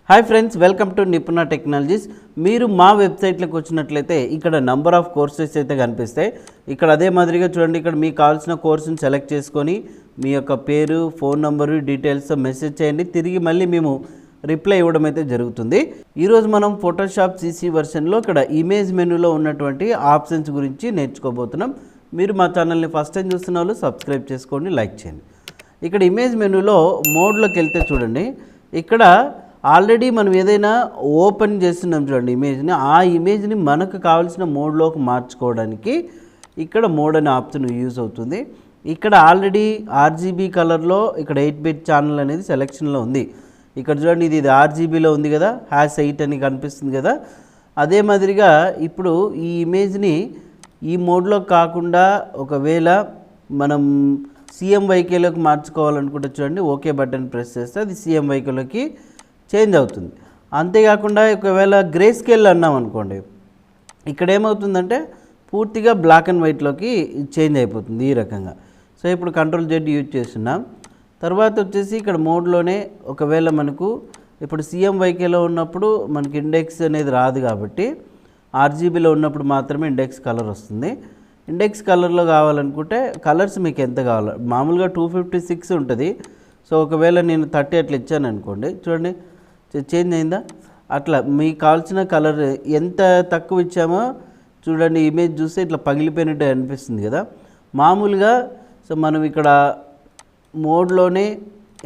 Hi friends, welcome to Nipuna Technologies. మీరు మా వెబ్సైట్లోకి వచ్చినట్లయితే ఇక్కడ నంబర్ ఆఫ్ కోర్సెస్ అయితే కనిపిస్తాయి. ఇక్కడ అదే మాదిరిగా చూడండి, ఇక్కడ మీకు కావాల్సిన కోర్సుని సెలెక్ట్ చేసుకొని మీ యొక్క పేరు, ఫోన్ నంబరు, డీటెయిల్స్ మెసేజ్ చేయండి. తిరిగి మళ్ళీ మేము రిప్లై ఇవ్వడం అయితే జరుగుతుంది. ఈరోజు మనం ఫోటోషాప్ CC వెర్షన్లో ఇక్కడ ఇమేజ్ మెనూలో ఉన్నటువంటి ఆప్షన్స్ గురించి నేర్చుకోబోతున్నాం. మీరు మా ఛానల్ని ఫస్ట్ టైం చూస్తున్న వాళ్ళు సబ్స్క్రైబ్ చేసుకోండి, లైక్ చేయండి. ఇక్కడ ఇమేజ్ మెనూలో మోడ్లోకి వెళ్తే చూడండి, ఇక్కడ ఆల్రెడీ మనం ఏదైనా ఓపెన్ చేస్తున్నాం చూడండి ఇమేజ్ని, ఆ ఇమేజ్ని మనకు కావాల్సిన మోడ్లోకి మార్చుకోవడానికి ఇక్కడ మోడ్ అనే ఆప్షన్ యూజ్ అవుతుంది. ఇక్కడ ఆల్రెడీ RGB కలర్లో ఇక్కడ 8-bit ఛానల్ అనేది సెలెక్షన్లో ఉంది. ఇక్కడ చూడండి, ఇది RGBలో ఉంది కదా, #8 అని కనిపిస్తుంది కదా. అదే మాదిరిగా ఇప్పుడు ఈ ఇమేజ్ని ఈ మోడ్లో కాకుండా ఒకవేళ మనం CMYKలోకి మార్చుకోవాలనుకుంటే చూడండి, ఓకే బటన్ ప్రెస్ చేస్తే అది CMYKలోకి చేంజ్ అవుతుంది. అంతేకాకుండా ఒకవేళ గ్రే స్కేల్ అన్నాం అనుకోండి, ఇక్కడ ఏమవుతుందంటే పూర్తిగా బ్లాక్ అండ్ వైట్లోకి చేంజ్ అయిపోతుంది ఈ రకంగా. సో ఇప్పుడు Ctrl+Z యూజ్ చేస్తున్నాం. తర్వాత వచ్చేసి ఇక్కడ మోడ్లోనే ఒకవేళ మనకు ఇప్పుడు CMYKలో ఉన్నప్పుడు మనకి ఇండెక్స్ అనేది రాదు కాబట్టి RGBలో ఉన్నప్పుడు మాత్రమే ఇండెక్స్ కలర్ వస్తుంది. ఇండెక్స్ కలర్లో కావాలనుకుంటే కలర్స్ మీకు ఎంత కావాలో, మామూలుగా 256 ఉంటుంది. సో ఒకవేళ నేను 30 అట్లా ఇచ్చాను అనుకోండి, చూడండి చేంజ్ అయిందా. అట్లా మీకు కావాల్సిన కలర్ ఎంత తక్కువ ఇచ్చామో చూడండి, ఇమేజ్ చూస్తే ఇట్లా పగిలిపోయినట్టు అనిపిస్తుంది కదా. మామూలుగా సో మనం ఇక్కడ మోడ్లోనే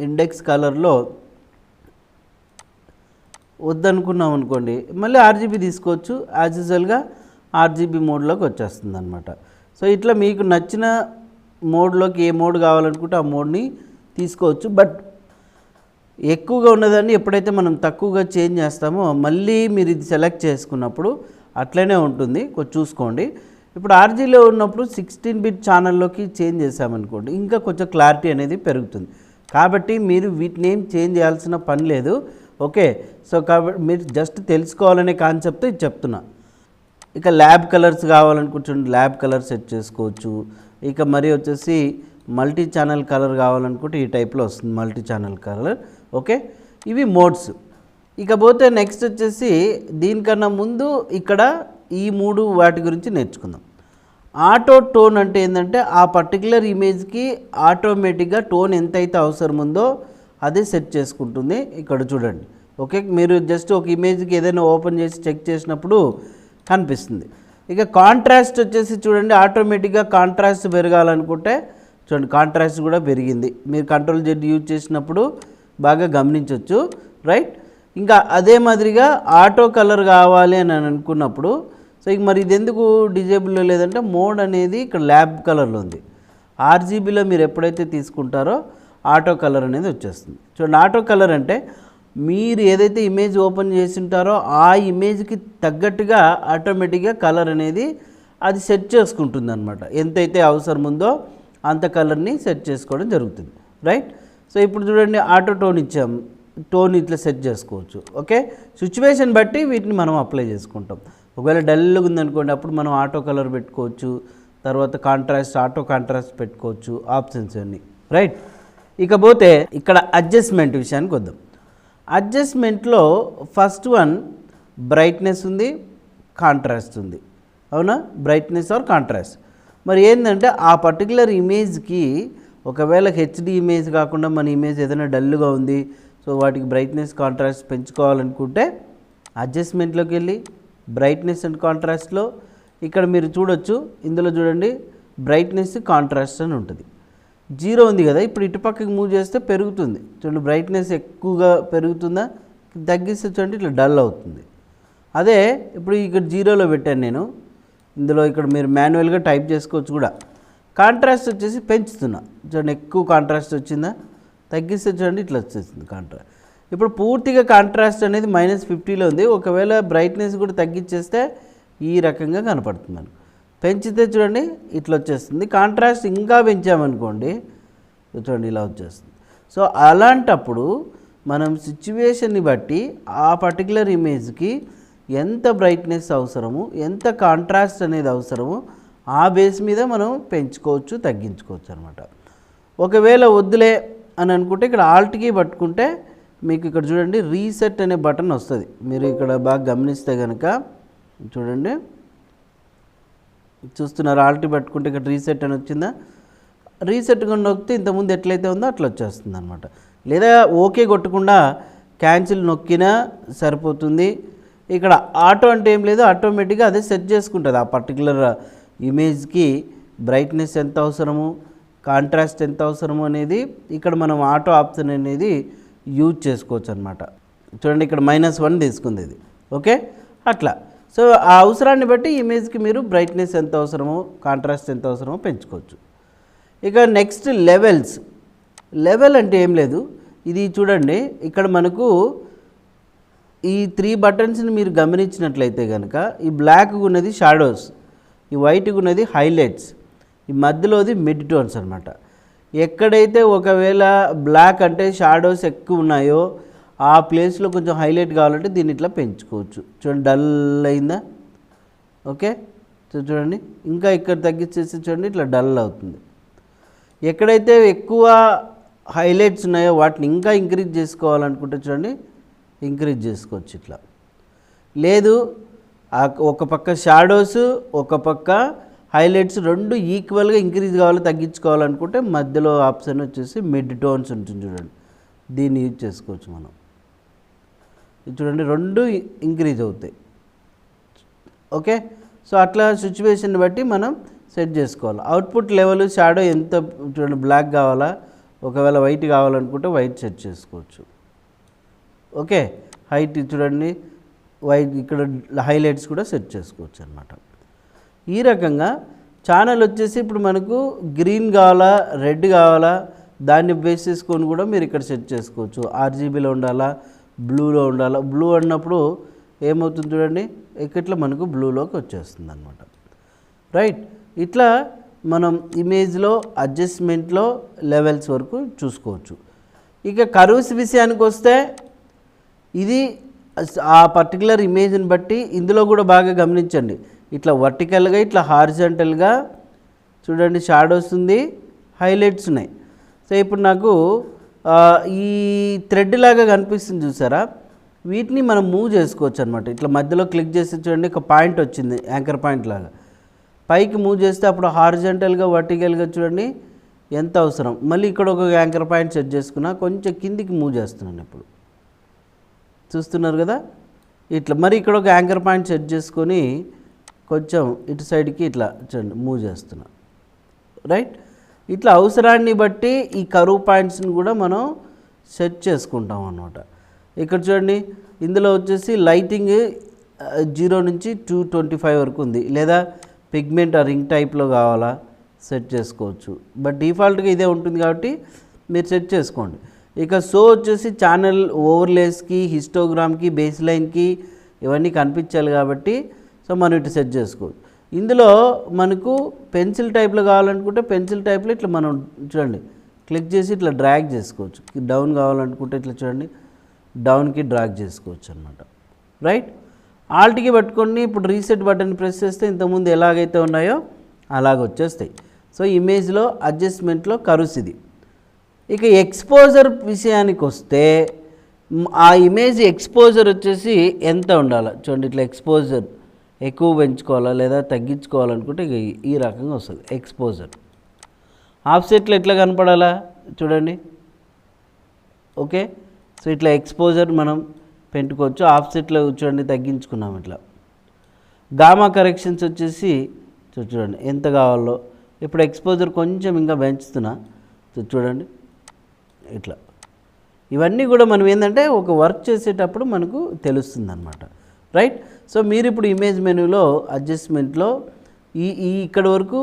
ఇండెక్స్ కలర్లో వద్దనుకున్నాం అనుకోండి, మళ్ళీ RGB తీసుకోవచ్చు. యాజ్ యూజువల్గా RGB మోడ్లోకి వచ్చేస్తుంది అనమాట. సో ఇట్లా మీకు నచ్చిన మోడ్లోకి ఏ మోడ్ కావాలనుకుంటే ఆ మోడ్ని తీసుకోవచ్చు. బట్ ఎక్కువగా ఉన్నదాన్ని ఎప్పుడైతే మనం తక్కువగా చేంజ్ చేస్తామో మళ్ళీ మీరు ఇది సెలెక్ట్ చేసుకున్నప్పుడు అట్లనే ఉంటుంది, కొంచెం చూసుకోండి. ఇప్పుడు RGBలో ఉన్నప్పుడు 16-bit ఛానల్లోకి చేంజ్ చేసామనుకోండి, ఇంకా కొంచెం క్లారిటీ అనేది పెరుగుతుంది. కాబట్టి మీరు వీటిని ఏం చేంజ్ చేయాల్సిన పని లేదు. ఓకే, సో కాబట్టి మీరు జస్ట్ తెలుసుకోవాలనే కాన్సెప్ట్ ఇది చెప్తున్నా. ఇక ల్యాబ్ కలర్స్ కావాలనుకుంటుంటే ల్యాబ్ కలర్ సెట్ చేసుకోవచ్చు. ఇక మరి వచ్చేసి మల్టీ ఛానల్ కలర్ కావాలనుకుంటే ఈ టైప్లో వస్తుంది, మల్టీ ఛానల్ కలర్. ఓకే, ఇవి మోడ్స్. ఇకపోతే నెక్స్ట్ వచ్చేసి దీనికన్నా ముందు ఇక్కడ ఈ 3 వాటి గురించి నేర్చుకుందాం. ఆటో టోన్ అంటే ఏంటంటే ఆ పర్టికులర్ ఇమేజ్కి ఆటోమేటిక్గా టోన్ ఎంతైతే అవసరం ఉందో అదే సెట్ చేసుకుంటుంది. ఇక్కడ చూడండి, ఓకే, మీరు జస్ట్ ఒక ఇమేజ్కి ఏదైనా ఓపెన్ చేసి చెక్ చేసినప్పుడు కనిపిస్తుంది. ఇక కాంట్రాస్ట్ వచ్చేసి చూడండి, ఆటోమేటిక్గా కాంట్రాస్ట్ పెరగాలనుకుంటే చూడండి కాంట్రాస్ట్ కూడా పెరిగింది. మీరు Ctrl+Z యూజ్ చేసినప్పుడు బాగా గమనించవచ్చు, రైట్. ఇంకా అదే మాదిరిగా ఆటో కలర్ కావాలి అని అనుకున్నప్పుడు సో ఇక మరి ఇది ఎందుకు డిజేబుల్లో లేదంటే మోడ్ అనేది ఇక్కడ ల్యాబ్ కలర్లో ఉంది. RGBలో మీరు ఎప్పుడైతే తీసుకుంటారో ఆటో కలర్ అనేది వచ్చేస్తుంది. చూడండి, ఆటో కలర్ అంటే మీరు ఏదైతే ఇమేజ్ ఓపెన్ చేసి ఉంటారో ఆ ఇమేజ్కి తగ్గట్టుగా ఆటోమేటిక్గా కలర్ అనేది అది సెట్ చేసుకుంటుంది అనమాట. ఎంతైతే అవసరం ఉందో అంత కలర్ని సెట్ చేసుకోవడం జరుగుతుంది, రైట్. సో ఇప్పుడు చూడండి, ఆటో టోన్ ఇచ్చాము, టోన్ ఇట్లా సెట్ చేసుకోవచ్చు. ఓకే, సిచ్యువేషన్ బట్టి వీటిని మనం అప్లై చేసుకుంటాం. ఒకవేళ డల్గా ఉందనుకోండి, అప్పుడు మనం ఆటో కలర్ పెట్టుకోవచ్చు. తర్వాత కాంట్రాస్ట్, ఆటో కాంట్రాస్ట్ పెట్టుకోవచ్చు, ఆప్షన్స్ అన్నీ, రైట్. ఇకపోతే ఇక్కడ అడ్జస్ట్మెంట్ విషయానికి వద్దాం. అడ్జస్ట్మెంట్లో ఫస్ట్ వన్ బ్రైట్నెస్ ఉంది, కాంట్రాస్ట్ ఉంది, అవునా, బ్రైట్నెస్ ఆర్ కాంట్రాస్ట్. మరి ఏంటంటే ఆ పర్టికులర్ ఇమేజ్కి ఒకవేళ HD ఇమేజ్ కాకుండా మన ఇమేజ్ ఏదైనా డల్గా ఉంది, సో వాటికి బ్రైట్నెస్ కాంట్రాస్ట్ పెంచుకోవాలనుకుంటే అడ్జస్ట్మెంట్లోకి వెళ్ళి బ్రైట్నెస్ అండ్ కాంట్రాస్ట్లో ఇక్కడ మీరు చూడొచ్చు, ఇందులో చూడండి బ్రైట్నెస్ కాంట్రాస్ట్ అని ఉంటుంది. 0 ఉంది కదా, ఇప్పుడు ఇటుపక్కకి మూవ్ చేస్తే పెరుగుతుంది. చూడండి, బ్రైట్నెస్ ఎక్కువగా పెరుగుతుందా, తగ్గిస్తే చూడండి ఇట్లా డల్ అవుతుంది. అదే ఇప్పుడు ఇక్కడ 0లో పెట్టాను నేను, ఇందులో ఇక్కడ మీరు మాన్యువల్గా టైప్ చేసుకోవచ్చు కూడా. కాంట్రాస్ట్ వచ్చేసి పెంచుతున్నా, చూడండి ఎక్కువ కాంట్రాస్ట్ వచ్చిందా, తగ్గిస్తే చూడండి ఇట్లా వచ్చేస్తుంది కాంట్రాస్ట్. ఇప్పుడు పూర్తిగా కాంట్రాస్ట్ అనేది -50లో ఉంది. ఒకవేళ బ్రైట్నెస్ కూడా తగ్గించేస్తే ఈ రకంగా కనపడుతుంది. పెంచితే చూడండి ఇట్లా వచ్చేస్తుంది. కాంట్రాస్ట్ ఇంకా పెంచామనుకోండి, చూడండి ఇలా వచ్చేస్తుంది. సో అలాంటప్పుడు మనం సిచ్యువేషన్ని బట్టి ఆ పర్టికులర్ ఇమేజ్కి ఎంత బ్రైట్నెస్ అవసరము, ఎంత కాంట్రాస్ట్ అనేది అవసరము, ఆ బేస్ మీద మనం పెంచుకోవచ్చు, తగ్గించుకోవచ్చు అనమాట. ఒకవేళ వద్దులే అని అనుకుంటే ఇక్కడ ఆల్ట్ కీ పట్టుకుంటే మీకు ఇక్కడ చూడండి రీసెట్ అనే బటన్ వస్తుంది. మీరు ఇక్కడ బాగా గమనిస్తే కనుక చూడండి, చూస్తున్నారు ఆల్ట్ పట్టుకుంటే ఇక్కడ రీసెట్ అని వచ్చిందా, రీసెట్ కొని నొక్కితే ఇంతకుముందు ఎట్లయితే ఉందో అట్లా వచ్చేస్తుంది అనమాట. లేదా ఓకే కొట్టకుండా క్యాన్సిల్ నొక్కినా సరిపోతుంది. ఇక్కడ ఆటో అంటే ఏం లేదు, ఆటోమేటిక్గా అదే సెట్ చేసుకుంటుంది ఆ పర్టికులర్ ఇమేజ్కి బ్రైట్నెస్ ఎంత అవసరము, కాంట్రాస్ట్ ఎంత అవసరము అనేది ఇక్కడ మనం ఆటో ఆప్షన్ అనేది యూజ్ చేసుకోవచ్చు అనమాట. చూడండి ఇక్కడ -1 తీసుకుంది ఇది. ఓకే, అట్లా. సో ఆ అవసరాన్ని బట్టి ఇమేజ్కి మీరు బ్రైట్నెస్ ఎంత అవసరమో, కాంట్రాస్ట్ ఎంత అవసరమో పెంచుకోవచ్చు. ఇక నెక్స్ట్ లెవెల్స్. లెవెల్ అంటే ఏం లేదు, ఇది చూడండి ఇక్కడ మనకు ఈ 3 బటన్స్ని మీరు గమనించినట్లయితే కనుక ఈ బ్లాక్గా ఉన్నది షాడోస్, ఈ వైట్గా ఉన్నది హైలైట్స్, ఈ మధ్యలోది మిడ్ టోన్స్ అనమాట. ఎక్కడైతే ఒకవేళ బ్లాక్ అంటే షాడోస్ ఎక్కువ ఉన్నాయో ఆ ప్లేస్లో కొంచెం హైలైట్ కావాలంటే దీన్ని ఇట్లా పెంచుకోవచ్చు. చూడండి డల్ అయిందా, ఓకే. చూడండి ఇంకా ఇక్కడ తగ్గించేసి చూడండి ఇట్లా డల్ అవుతుంది. ఎక్కడైతే ఎక్కువ హైలైట్స్ ఉన్నాయో వాటిని ఇంకా ఇంక్రీజ్ చేసుకోవాలనుకుంటే చూడండి ఇంక్రీజ్ చేసుకోవచ్చు ఇట్లా. లేదు ఒక పక్క షాడోస్ ఒక పక్క హైలైట్స్ రెండు ఈక్వల్గా ఇంక్రీజ్ కావాలి తగ్గించుకోవాలనుకుంటే మధ్యలో ఆప్షన్ వచ్చేసి మిడ్ టోన్స్ ఉంటుంది చూడండి, దీన్ని యూజ్ చేసుకోవచ్చు మనం. చూడండి రెండు ఇంక్రీజ్ అవుతాయి. ఓకే, సో అట్లా సిచ్యువేషన్ బట్టి మనం సెట్ చేసుకోవాలి. అవుట్పుట్ లెవెల్ షాడో ఎంత చూడండి బ్లాక్ కావాలా, ఒకవేళ వైట్ కావాలనుకుంటే వైట్ సెట్ చేసుకోవచ్చు. ఓకే, హైట్ చూడండి వైట్, ఇక్కడ హైలైట్స్ కూడా సెట్ చేసుకోవచ్చు అనమాట. ఈ రకంగా ఛానల్ వచ్చేసి ఇప్పుడు మనకు గ్రీన్ కావాలా రెడ్ కావాలా దాన్ని బేస్ చేసుకొని కూడా మీరు ఇక్కడ సెట్ చేసుకోవచ్చు. RGBలో ఉండాలా బ్లూలో ఉండాలా, బ్లూ అన్నప్పుడు ఏమవుతుంది చూడండి ఇట్లా మనకు బ్లూలోకి వచ్చేస్తుంది అనమాట. రైట్, ఇట్లా మనం ఇమేజ్లో అడ్జస్ట్మెంట్లో లెవెల్స్ వరకు చూసుకోవచ్చు. ఇక కర్వ్స్ విషయానికి వస్తే ఇది ఆ పర్టికులర్ ఇమేజ్ని బట్టి ఇందులో కూడా బాగా గమనించండి, ఇట్లా వర్టికల్గా ఇట్లా హారిజాంటల్గా చూడండి షాడోస్ ఉంది, హైలైట్స్ ఉన్నాయి. సో ఇప్పుడు నాకు ఈ థ్రెడ్ లాగా కనిపిస్తుంది చూసారా, వీటిని మనం మూవ్ చేసుకోవచ్చు అనమాట. ఇట్లా మధ్యలో క్లిక్ చేసి చూడండి ఒక పాయింట్ వచ్చింది యాంకర్ పాయింట్ లాగా, పైకి మూవ్ చేస్తే అప్పుడు హారిజాంటల్గా వర్టికల్గా చూడండి ఎంత అవసరం. మళ్ళీ ఇక్కడ ఒక యాంకర్ పాయింట్ సెట్ చేసుకున్నా కొంచెం కిందికి మూవ్ చేస్తున్నాను ఇప్పుడు, చూస్తున్నారు కదా ఇట్లా. మరి ఇక్కడ ఒక యాంకర్ పాయింట్ సెట్ చేసుకొని కొంచెం ఇటు సైడ్కి ఇట్లా చూడండి మూవ్ చేస్తున్నా. రైట్, ఇట్లా అవసరాన్ని బట్టి ఈ కర్వ్ పాయింట్స్ని కూడా మనం సెట్ చేసుకుంటాం అన్నమాట. ఇక్కడ చూడండి ఇందులో వచ్చేసి లైటింగ్ 0 నుంచి 225 వరకు ఉంది, లేదా పిగ్మెంట్ రింగ్ టైప్లో కావాలా సెట్ చేసుకోవచ్చు. బట్ డిఫాల్ట్గా ఇదే ఉంటుంది కాబట్టి మీరు సెట్ చేసుకోండి. ఇక సో వచ్చేసి ఛానల్ ఓవర్లేస్కి, హిస్టోగ్రామ్కి, బేస్ లైన్కి ఇవన్నీ కనిపించాలి కాబట్టి సో మనం ఇటు సెట్ చేసుకోవచ్చు. ఇందులో మనకు పెన్సిల్ టైప్లో కావాలనుకుంటే పెన్సిల్ టైప్లో ఇట్లా మనం చూడండి క్లిక్ చేసి ఇట్లా డ్రాగ్ చేసుకోవచ్చు. డౌన్ కావాలనుకుంటే ఇట్లా చూడండి డౌన్కి డ్రాగ్ చేసుకోవచ్చు అనమాట. రైట్, ఆల్ట్కి పట్టుకొని ఇప్పుడు రీసెట్ బటన్ ప్రెస్ చేస్తే ఇంతకుముందు ఎలాగైతే ఉన్నాయో అలాగ వచ్చేస్తాయి. సో ఇమేజ్లో అడ్జస్ట్మెంట్లో కర్వ్స్ ఇది. ఇక ఎక్స్పోజర్ విషయానికి వస్తే ఆ ఇమేజ్ ఎక్స్పోజర్ వచ్చేసి ఎంత ఉండాలి చూడండి, ఇట్లా ఎక్స్పోజర్ ఎక్కువ పెంచుకోవాలా లేదా తగ్గించుకోవాలనుకుంటే ఇక ఈ రకంగా వస్తుంది ఎక్స్పోజర్. ఆఫ్సెట్లో ఎట్లా కనపడాలా చూడండి. ఓకే, సో ఇట్లా ఎక్స్పోజర్ మనం పెంచుకోవచ్చు. ఆఫ్సెట్లో చూడండి తగ్గించుకున్నాం ఇట్లా. గామా కరెక్షన్స్ వచ్చేసి చూడండి ఎంత కావాలో. ఇప్పుడు ఎక్స్పోజర్ కొంచెం ఇంకా పెంచుతున్నా చూడండి ఇట్లా. ఇవన్నీ కూడా మనం ఏంటంటే ఒక వర్క్ చేసేటప్పుడు మనకు తెలుస్తుంది అనమాట. రైట్, సో మీరు ఇప్పుడు ఇమేజ్ మెనూలో అడ్జస్ట్మెంట్లో ఇక్కడ వరకు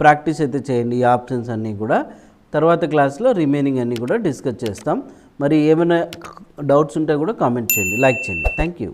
ప్రాక్టీస్ అయితే చేయండి. ఈ ఆప్షన్స్ అన్నీ కూడా తర్వాత క్లాస్లో రిమైనింగ్ అన్నీ కూడా డిస్కస్ చేస్తాం. మరి ఏమైనా డౌట్స్ ఉంటే కూడా కామెంట్ చేయండి, లైక్ చేయండి. Thank you.